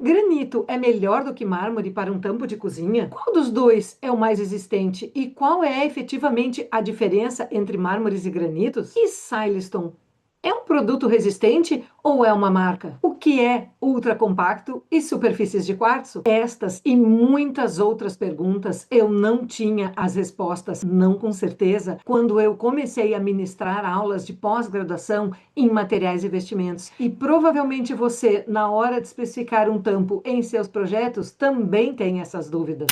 Granito é melhor do que mármore para um tampo de cozinha? Qual dos dois é o mais resistente e qual é efetivamente a diferença entre mármores e granitos? E Silestone é um produto resistente ou é uma marca? O que é ultra compacto e superfícies de quartzo? Estas e muitas outras perguntas eu não tinha as respostas, não com certeza, quando eu comecei a ministrar aulas de pós-graduação em materiais e vestimentos. E provavelmente você, na hora de especificar um tampo em seus projetos, também tem essas dúvidas.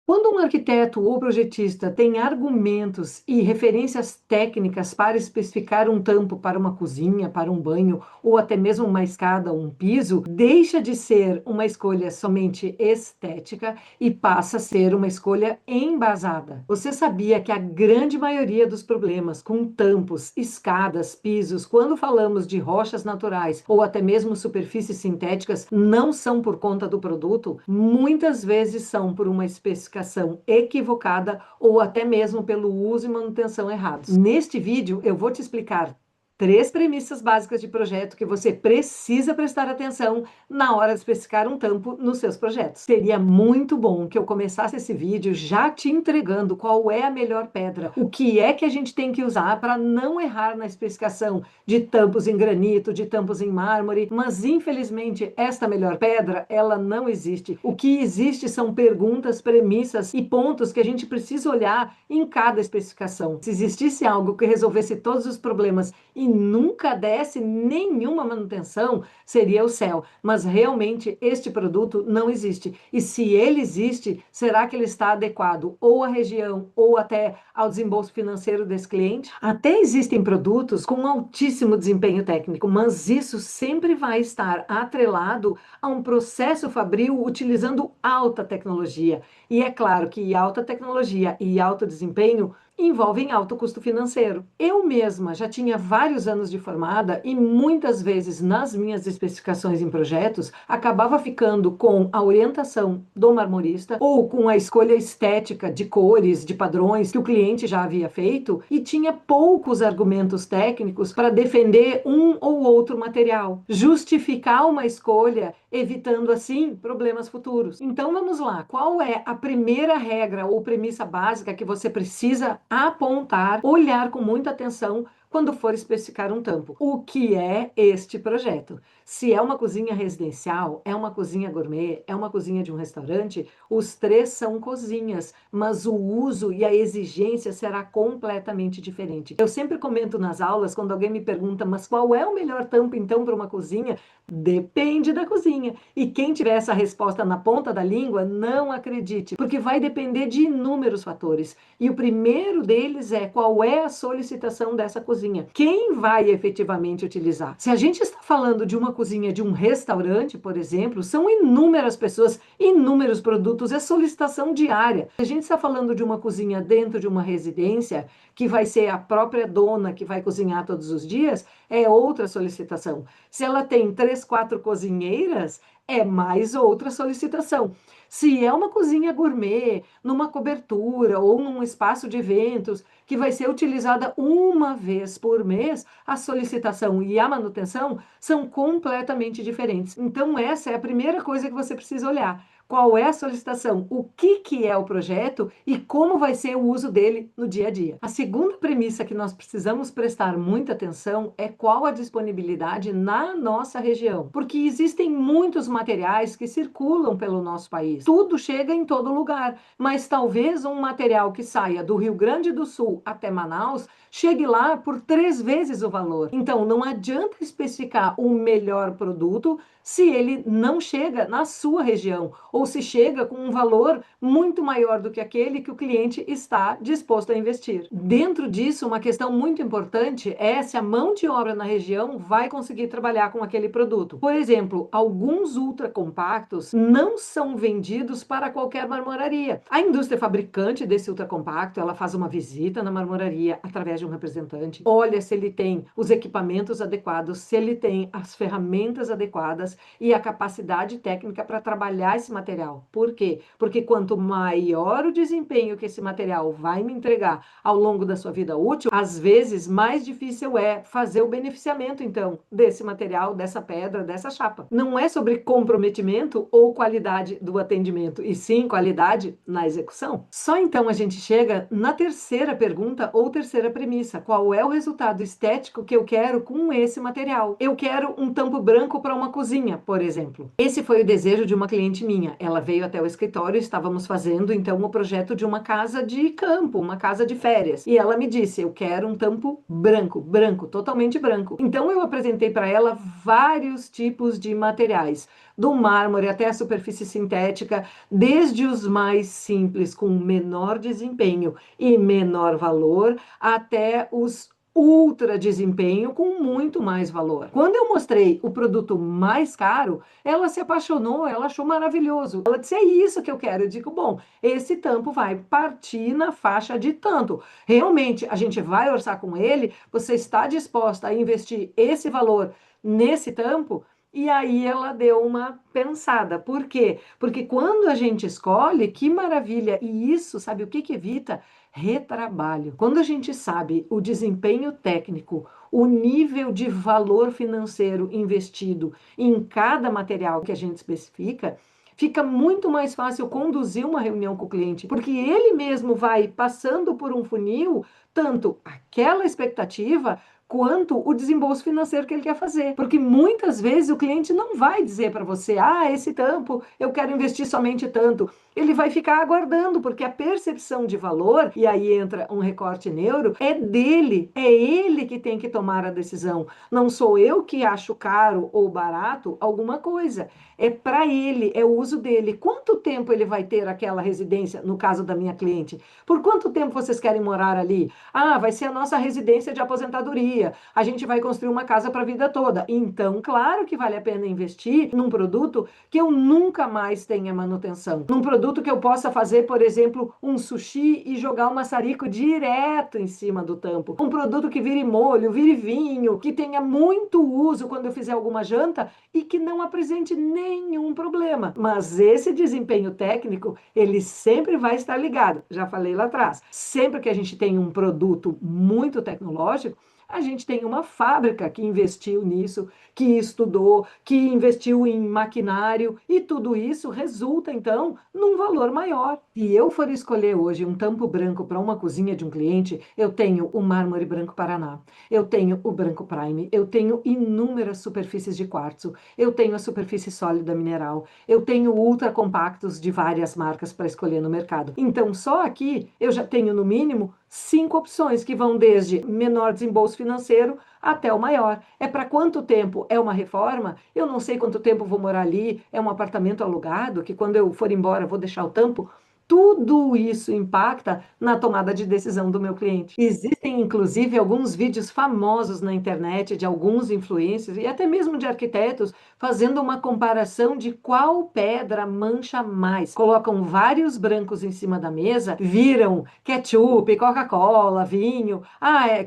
Quando um arquiteto ou projetista tem argumentos e referências técnicas para especificar um tampo para uma cozinha, para um banho ou até mesmo uma escada ou um piso, deixa de ser uma escolha somente estética e passa a ser uma escolha embasada. Você sabia que a grande maioria dos problemas com tampos, escadas, pisos, quando falamos de rochas naturais ou até mesmo superfícies sintéticas, não são por conta do produto? Muitas vezes são por uma especificação equivocada ou até mesmo pelo uso e manutenção errados. Neste vídeo eu vou te explicar 3 premissas básicas de projeto que você precisa prestar atenção na hora de especificar um tampo nos seus projetos. Seria muito bom que eu começasse esse vídeo já te entregando qual é a melhor pedra, o que é que a gente tem que usar para não errar na especificação de tampos em granito, de tampos em mármore, mas infelizmente esta melhor pedra, ela não existe. O que existe são perguntas, premissas e pontos que a gente precisa olhar em cada especificação. Se existisse algo que resolvesse todos os problemas e nunca desse nenhuma manutenção, seria o céu. Mas realmente este produto não existe. E se ele existe, será que ele está adequado ou à região ou até ao desembolso financeiro desse cliente? Até existem produtos com altíssimo desempenho técnico, mas isso sempre vai estar atrelado a um processo fabril utilizando alta tecnologia. E é claro que alta tecnologia e alto desempenho envolvem alto custo financeiro. Eu mesma já tinha vários anos de formada e muitas vezes nas minhas especificações em projetos acabava ficando com a orientação do marmorista ou com a escolha estética de cores, de padrões que o cliente já havia feito e tinha poucos argumentos técnicos para defender um ou outro material, justificar uma escolha, evitando assim problemas futuros. Então vamos lá, qual é a primeira regra ou premissa básica que você precisa apontar, olhar com muita atenção quando for especificar um tampo? O que é este projeto? Se é uma cozinha residencial, é uma cozinha gourmet, é uma cozinha de um restaurante, os três são cozinhas, mas o uso e a exigência será completamente diferente. Eu sempre comento nas aulas, quando alguém me pergunta, mas qual é o melhor tampo então para uma cozinha? Depende da cozinha. E quem tiver essa resposta na ponta da língua, não acredite, porque vai depender de inúmeros fatores. E o primeiro deles é qual é a solicitação dessa cozinha. Quem vai efetivamente utilizar? Se a gente está falando de uma cozinha de um restaurante, por exemplo, são inúmeras pessoas, inúmeros produtos, é solicitação diária. Se a gente está falando de uma cozinha dentro de uma residência, que vai ser a própria dona que vai cozinhar todos os dias, é outra solicitação. Se ela tem 3, 4 cozinheiras, é mais outra solicitação. Se é uma cozinha gourmet, numa cobertura ou num espaço de eventos, que vai ser utilizada uma vez por mês, a solicitação e a manutenção são completamente diferentes. Então, essa é a primeira coisa que você precisa olhar. Qual é a solicitação, o que é o projeto e como vai ser o uso dele no dia a dia. A segunda premissa que nós precisamos prestar muita atenção é qual a disponibilidade na nossa região, porque existem muitos materiais que circulam pelo nosso país. Tudo chega em todo lugar, mas talvez um material que saia do Rio Grande do Sul até Manaus chegue lá por 3 vezes o valor. Então, não adianta especificar o melhor produto se ele não chega na sua região ou se chega com um valor muito maior do que aquele que o cliente está disposto a investir. Dentro disso, uma questão muito importante é se a mão de obra na região vai conseguir trabalhar com aquele produto. Por exemplo, alguns ultra compactos não são vendidos para qualquer marmoraria. A indústria fabricante desse ultra compacto, ela faz uma visita na marmoraria através de um representante, olha se ele tem os equipamentos adequados, se ele tem as ferramentas adequadas e a capacidade técnica para trabalhar esse material material. Por quê? Porque quanto maior o desempenho que esse material vai me entregar ao longo da sua vida útil, às vezes mais difícil é fazer o beneficiamento, então, desse material, dessa pedra, dessa chapa. Não é sobre comprometimento ou qualidade do atendimento, e sim qualidade na execução. Só então a gente chega na terceira pergunta ou terceira premissa: qual é o resultado estético que eu quero com esse material? Eu quero um tampo branco para uma cozinha, por exemplo. Esse foi o desejo de uma cliente minha. Ela veio até o escritório, estávamos fazendo então o projeto de uma casa de campo, uma casa de férias. E ela me disse: eu quero um tampo branco, branco, totalmente branco. Então eu apresentei para ela vários tipos de materiais, do mármore até a superfície sintética, desde os mais simples, com menor desempenho e menor valor, até os ultra desempenho com muito mais valor. Quando eu mostrei o produto mais caro, ela se apaixonou, ela achou maravilhoso. Ela disse: é isso que eu quero. Eu digo: bom, esse tampo vai partir na faixa de tanto. Realmente, a gente vai orçar com ele, você está disposta a investir esse valor nesse tampo? E aí ela deu uma pensada. Por quê? Porque quando a gente escolhe, que maravilha! E isso, sabe o que que evita? Retrabalho. Quando a gente sabe o desempenho técnico, o nível de valor financeiro investido em cada material que a gente especifica, fica muito mais fácil conduzir uma reunião com o cliente, porque ele mesmo vai passando por um funil, tanto aquela expectativa quanto o desembolso financeiro que ele quer fazer. Porque muitas vezes o cliente não vai dizer para você: ah, esse tampo eu quero investir somente tanto. Ele vai ficar aguardando, porque a percepção de valor, e aí entra um recorte neuro, é dele, é ele que tem que tomar a decisão. Não sou eu que acho caro ou barato alguma coisa. É para ele, é o uso dele. Quanto tempo ele vai ter aquela residência, no caso da minha cliente? Por quanto tempo vocês querem morar ali? Ah, vai ser a nossa residência de aposentadoria. A gente vai construir uma casa para a vida toda. Então, claro que vale a pena investir num produto que eu nunca mais tenha manutenção. Num produto que eu possa fazer, por exemplo, um sushi e jogar o maçarico direto em cima do tampo. Um produto que vire molho, vire vinho, que tenha muito uso quando eu fizer alguma janta e que não apresente nenhum problema. Mas esse desempenho técnico, ele sempre vai estar ligado. Já falei lá atrás. Sempre que a gente tem um produto muito tecnológico, a gente tem uma fábrica que investiu nisso, que estudou, que investiu em maquinário, e tudo isso resulta, então, num valor maior. Se eu for escolher hoje um tampo branco para uma cozinha de um cliente, eu tenho o mármore branco Paraná, eu tenho o branco Prime, eu tenho inúmeras superfícies de quartzo, eu tenho a superfície sólida mineral, eu tenho ultra compactos de várias marcas para escolher no mercado. Então, só aqui eu já tenho, no mínimo, 5 opções que vão desde menor desembolso financeiro até o maior. É para quanto tempo? É uma reforma? Eu não sei quanto tempo vou morar ali. É um apartamento alugado que quando eu for embora vou deixar o tampo? Tudo isso impacta na tomada de decisão do meu cliente. Existem, inclusive, alguns vídeos famosos na internet de alguns influencers e até mesmo de arquitetos fazendo uma comparação de qual pedra mancha mais. Colocam vários brancos em cima da mesa, viram ketchup, Coca-Cola, vinho,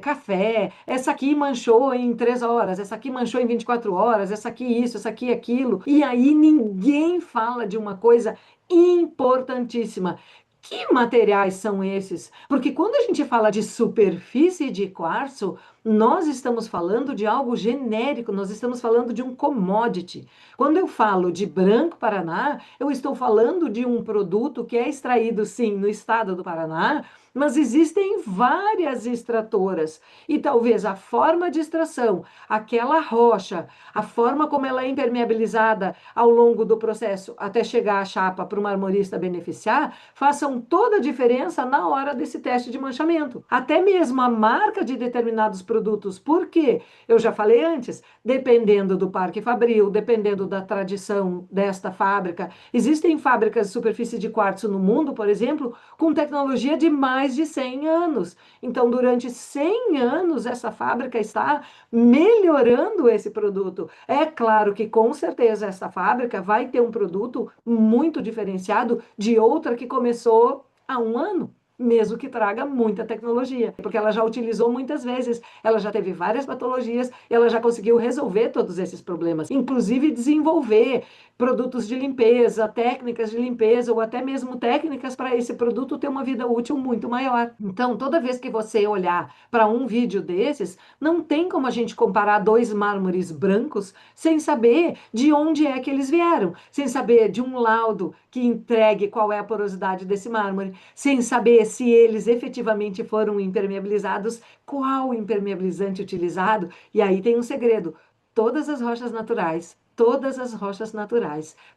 café, essa aqui manchou em 3 horas, essa aqui manchou em 24 horas, essa aqui isso, essa aqui aquilo. E aí ninguém fala de uma coisa importantíssima. Que materiais são esses? Porque quando a gente fala de superfície de quartzo, nós estamos falando de algo genérico, nós estamos falando de um commodity. Quando eu falo de branco Paraná, eu estou falando de um produto que é extraído, sim, no estado do Paraná, mas existem várias extratoras. E talvez a forma de extração, aquela rocha, a forma como ela é impermeabilizada ao longo do processo até chegar à chapa para o marmorista beneficiar, façam toda a diferença na hora desse teste de manchamento. Até mesmo a marca de determinados produtos. Por quê? Eu já falei antes, dependendo do Parque Fabril, dependendo da tradição desta fábrica, existem fábricas de superfície de quartzo no mundo, por exemplo, com tecnologia de mais de 100 anos. Então, durante 100 anos, essa fábrica está melhorando esse produto. É claro que, com certeza, essa fábrica vai ter um produto muito diferenciado de outra que começou há 1 ano. mesmo que traga muita tecnologia, porque ela já utilizou muitas vezes, ela já teve várias patologias, ela já conseguiu resolver todos esses problemas, inclusive desenvolver produtos de limpeza, técnicas de limpeza ou até mesmo técnicas para esse produto ter uma vida útil muito maior. Então, toda vez que você olhar para um vídeo desses, não tem como a gente comparar dois mármores brancos sem saber de onde é que eles vieram, sem saber de um laudo que entregue qual é a porosidade desse mármore, sem saber se eles efetivamente foram impermeabilizados, qual impermeabilizante utilizado. E aí tem um segredo: todas as rochas naturais,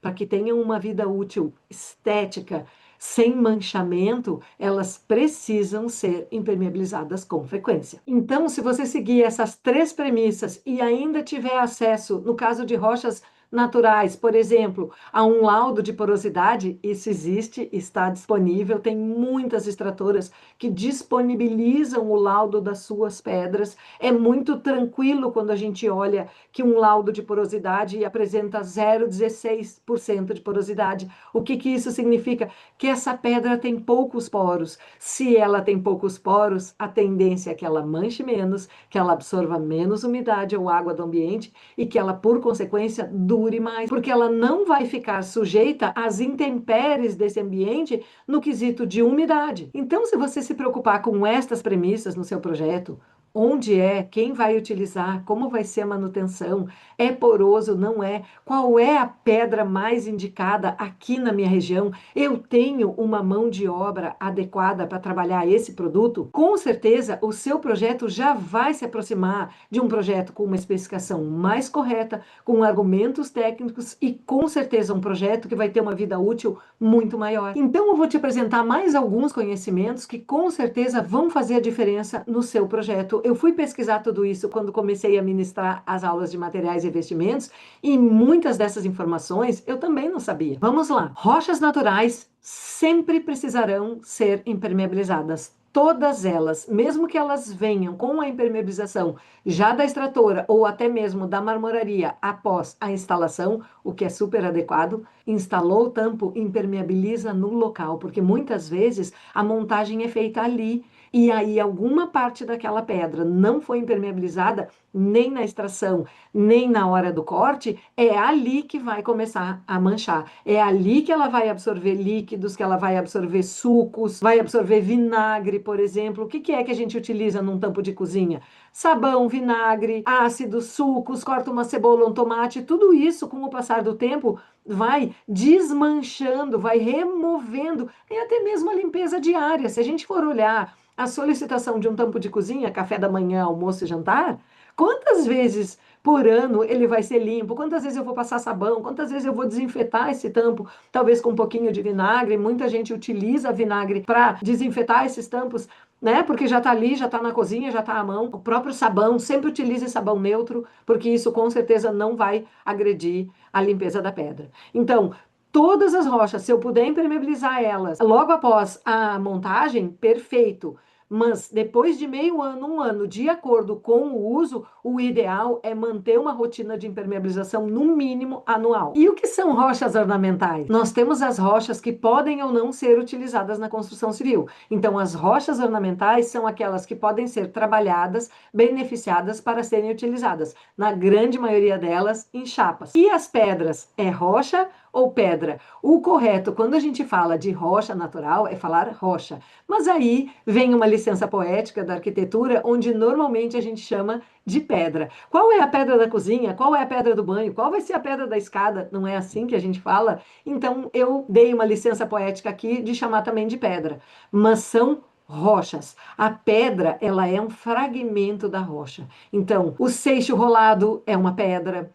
para que tenham uma vida útil estética, sem manchamento, elas precisam ser impermeabilizadas com frequência. Então, se você seguir essas três premissas e ainda tiver acesso, no caso de rochas naturais, por exemplo, a um laudo de porosidade, isso existe, está disponível, tem muitas extratoras que disponibilizam o laudo das suas pedras. É muito tranquilo quando a gente olha que um laudo de porosidade apresenta 0,16% de porosidade. O que isso significa? Que essa pedra tem poucos poros. Se ela tem poucos poros, a tendência é que ela manche menos, que ela absorva menos umidade ou água do ambiente e que ela, por consequência, dure mais, porque ela não vai ficar sujeita às intempéries desse ambiente no quesito de umidade. Então, se você se preocupar com estas premissas no seu projeto, onde é, quem vai utilizar, como vai ser a manutenção, é poroso, não é, qual é a pedra mais indicada aqui na minha região, eu tenho uma mão de obra adequada para trabalhar esse produto, com certeza o seu projeto já vai se aproximar de um projeto com uma especificação mais correta, com argumentos técnicos e com certeza um projeto que vai ter uma vida útil muito maior. Então eu vou te apresentar mais alguns conhecimentos que com certeza vão fazer a diferença no seu projeto. Eu fui pesquisar tudo isso quando comecei a ministrar as aulas de materiais e investimentos e muitas dessas informações eu também não sabia. Vamos lá. Rochas naturais sempre precisarão ser impermeabilizadas. Todas elas, mesmo que elas venham com a impermeabilização já da extratora ou até mesmo da marmoraria após a instalação, o que é super adequado, instalou o tampo, impermeabiliza no local, porque muitas vezes a montagem é feita ali e aí alguma parte daquela pedra não foi impermeabilizada nem na extração, nem na hora do corte, é ali que vai começar a manchar. É ali que ela vai absorver líquidos, que ela vai absorver sucos, vai absorver vinagre, por exemplo. O que é que a gente utiliza num tampo de cozinha? Sabão, vinagre, ácidos, sucos, corta uma cebola, um tomate, tudo isso com o passar do tempo vai desmanchando, vai removendo, e até mesmo a limpeza diária. Se a gente for olhar a solicitação de um tampo de cozinha, café da manhã, almoço e jantar, quantas vezes por ano ele vai ser limpo? Quantas vezes eu vou passar sabão? Quantas vezes eu vou desinfetar esse tampo? Talvez com um pouquinho de vinagre. Muita gente utiliza vinagre para desinfetar esses tampos, né? Porque já está ali, já está na cozinha, já está à mão. O próprio sabão, sempre utilize sabão neutro, porque isso com certeza não vai agredir a limpeza da pedra. Então, todas as rochas, se eu puder impermeabilizar elas logo após a montagem, perfeito. Mas depois de meio ano, um ano, de acordo com o uso, o ideal é manter uma rotina de impermeabilização no mínimo anual. E o que são rochas ornamentais? Nós temos as rochas que podem ou não ser utilizadas na construção civil. Então, as rochas ornamentais são aquelas que podem ser trabalhadas, beneficiadas para serem utilizadas. Na grande maioria delas, em chapas. E as pedras? É rocha ou pedra? O correto, quando a gente fala de rocha natural, é falar rocha. Mas aí vem uma licença poética da arquitetura, onde normalmente a gente chama de pedra. Qual é a pedra da cozinha? Qual é a pedra do banho? Qual vai ser a pedra da escada? Não é assim que a gente fala? Então eu dei uma licença poética aqui de chamar também de pedra. Mas são rochas. A pedra, ela é um fragmento da rocha. Então, o seixo rolado é uma pedra.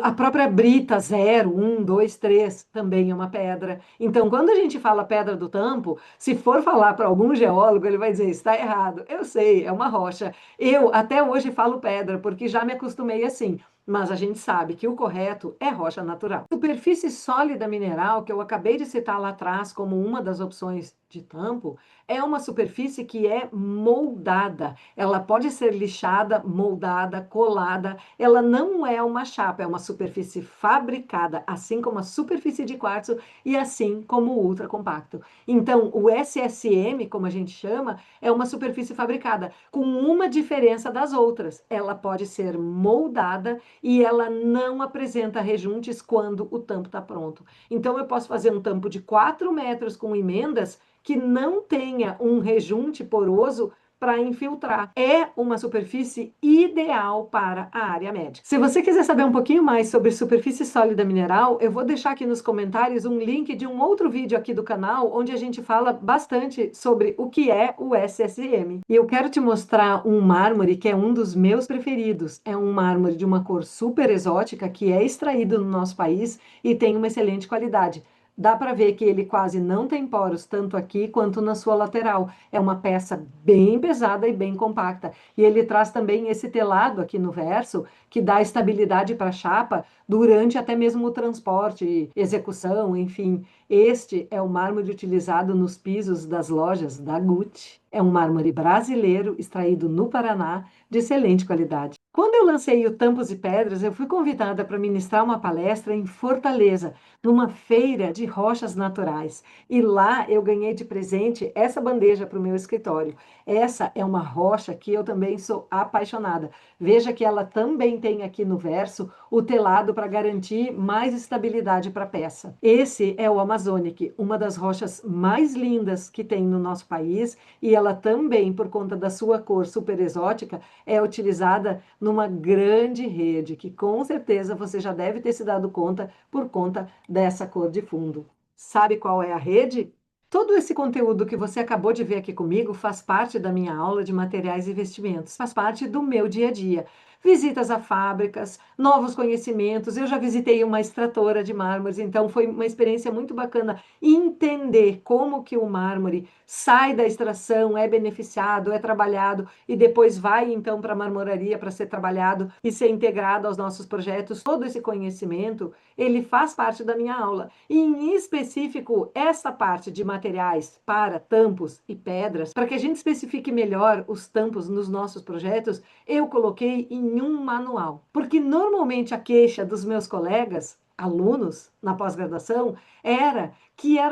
A própria brita 0, 1, 2, 3 também é uma pedra. Então, quando a gente fala pedra do tampo, se for falar para algum geólogo, ele vai dizer, está errado. Eu sei, é uma rocha. Eu até hoje falo pedra, porque já me acostumei assim. Mas a gente sabe que o correto é rocha natural. Superfície sólida mineral, que eu acabei de citar lá atrás como uma das opções de tampo, é uma superfície que é moldada. Ela pode ser lixada, moldada, colada. Ela não é uma chapa, é uma superfície fabricada, assim como a superfície de quartzo e assim como o ultra compacto. Então, o SSM, como a gente chama, é uma superfície fabricada, com uma diferença das outras. Ela pode ser moldada e ela não apresenta rejuntes quando o tampo está pronto. Então, eu posso fazer um tampo de 4 metros com emendas que não tenha um rejunte poroso para infiltrar. É uma superfície ideal para a área médica. Se você quiser saber um pouquinho mais sobre superfície sólida mineral, eu vou deixar aqui nos comentários um link de um outro vídeo aqui do canal, onde a gente fala bastante sobre o que é o SSM. E eu quero te mostrar um mármore que é um dos meus preferidos. É um mármore de uma cor super exótica que é extraído no nosso país e tem uma excelente qualidade. Dá para ver que ele quase não tem poros, tanto aqui quanto na sua lateral. É uma peça bem pesada e bem compacta. E ele traz também esse telado aqui no verso, que dá estabilidade para a chapa durante até mesmo o transporte, execução, enfim. Este é o mármore utilizado nos pisos das lojas da Gucci. É um mármore brasileiro, extraído no Paraná, de excelente qualidade. Quando eu lancei o Tampos e Pedras, eu fui convidada para ministrar uma palestra em Fortaleza, numa feira de rochas naturais. E lá eu ganhei de presente essa bandeja para o meu escritório. Essa é uma rocha que eu também sou apaixonada. Veja que ela também tem aqui no verso o telado para garantir mais estabilidade para a peça. Esse é o Amazonic, uma das rochas mais lindas que tem no nosso país, e ela também, por conta da sua cor super exótica, é utilizada numa grande rede, que com certeza você já deve ter se dado conta por conta dessa cor de fundo. Sabe qual é a rede? Todo esse conteúdo que você acabou de ver aqui comigo faz parte da minha aula de materiais e vestimentos, faz parte do meu dia a dia. Visitas a fábricas, novos conhecimentos. Eu já visitei uma extratora de mármores, então foi uma experiência muito bacana entender como que o mármore sai da extração, é beneficiado, é trabalhado e depois vai então para a marmoraria para ser trabalhado e ser integrado aos nossos projetos. Todo esse conhecimento, ele faz parte da minha aula. E, em específico, essa parte de materiais para tampos e pedras, para que a gente especifique melhor os tampos nos nossos projetos, eu coloquei em um manual. Porque normalmente a queixa dos meus colegas, alunos na pós-graduação, era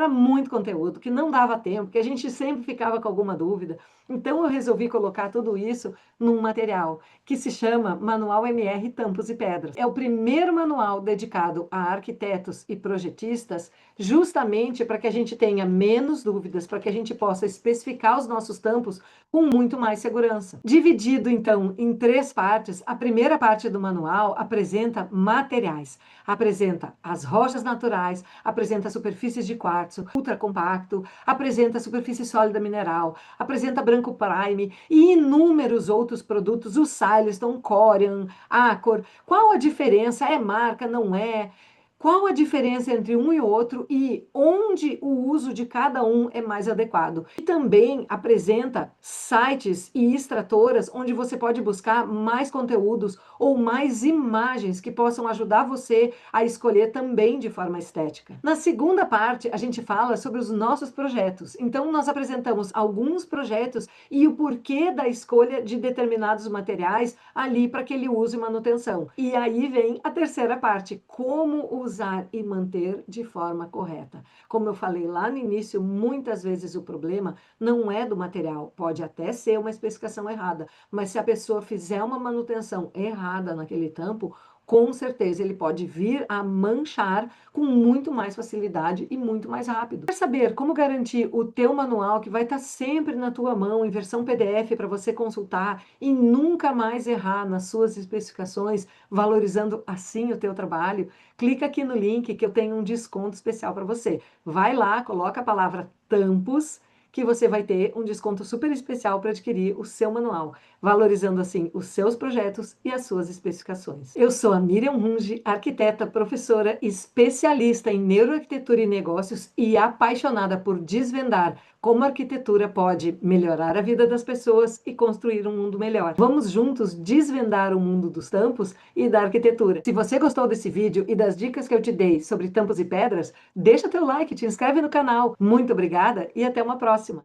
muito conteúdo, que não dava tempo, que a gente sempre ficava com alguma dúvida. Então eu resolvi colocar tudo isso num material que se chama Manual MR Tampos e Pedras. É o primeiro manual dedicado a arquitetos e projetistas, justamente para que a gente tenha menos dúvidas, para que a gente possa especificar os nossos tampos com muito mais segurança. Dividido então em 3 partes, a primeira parte do manual apresenta materiais, apresenta as rochas naturais, apresenta superfícies de quartzo, ultra compacto, apresenta superfície sólida mineral, apresenta branco prime e inúmeros outros produtos, o Silestone, Corian, Acor. Qual a diferença? É marca, não é? Qual a diferença entre um e outro e onde o uso de cada um é mais adequado? E também apresenta sites e extratoras onde você pode buscar mais conteúdos ou mais imagens que possam ajudar você a escolher também de forma estética. Na segunda parte, a gente fala sobre os nossos projetos. Então, nós apresentamos alguns projetos e o porquê da escolha de determinados materiais ali para aquele uso e manutenção. E aí vem a terceira parte, como usar e manter de forma correta. Como eu falei lá no início, muitas vezes o problema não é do material, pode até ser uma especificação errada, mas se a pessoa fizer uma manutenção errada naquele tampo, com certeza ele pode vir a manchar com muito mais facilidade e muito mais rápido. Quer saber como garantir o teu manual, que vai estar sempre na tua mão em versão PDF para você consultar e nunca mais errar nas suas especificações, valorizando assim o teu trabalho? Clica aqui no link que eu tenho um desconto especial para você. Vai lá, coloca a palavra tampos, que você vai ter um desconto super especial para adquirir o seu manual, valorizando assim os seus projetos e as suas especificações. Eu sou a Miriam Runge, arquiteta, professora, especialista em neuroarquitetura e negócios e apaixonada por desvendar como a arquitetura pode melhorar a vida das pessoas e construir um mundo melhor. Vamos juntos desvendar o mundo dos tampos e da arquitetura. Se você gostou desse vídeo e das dicas que eu te dei sobre tampos e pedras, deixa teu like, te inscreve no canal. Muito obrigada e até uma próxima.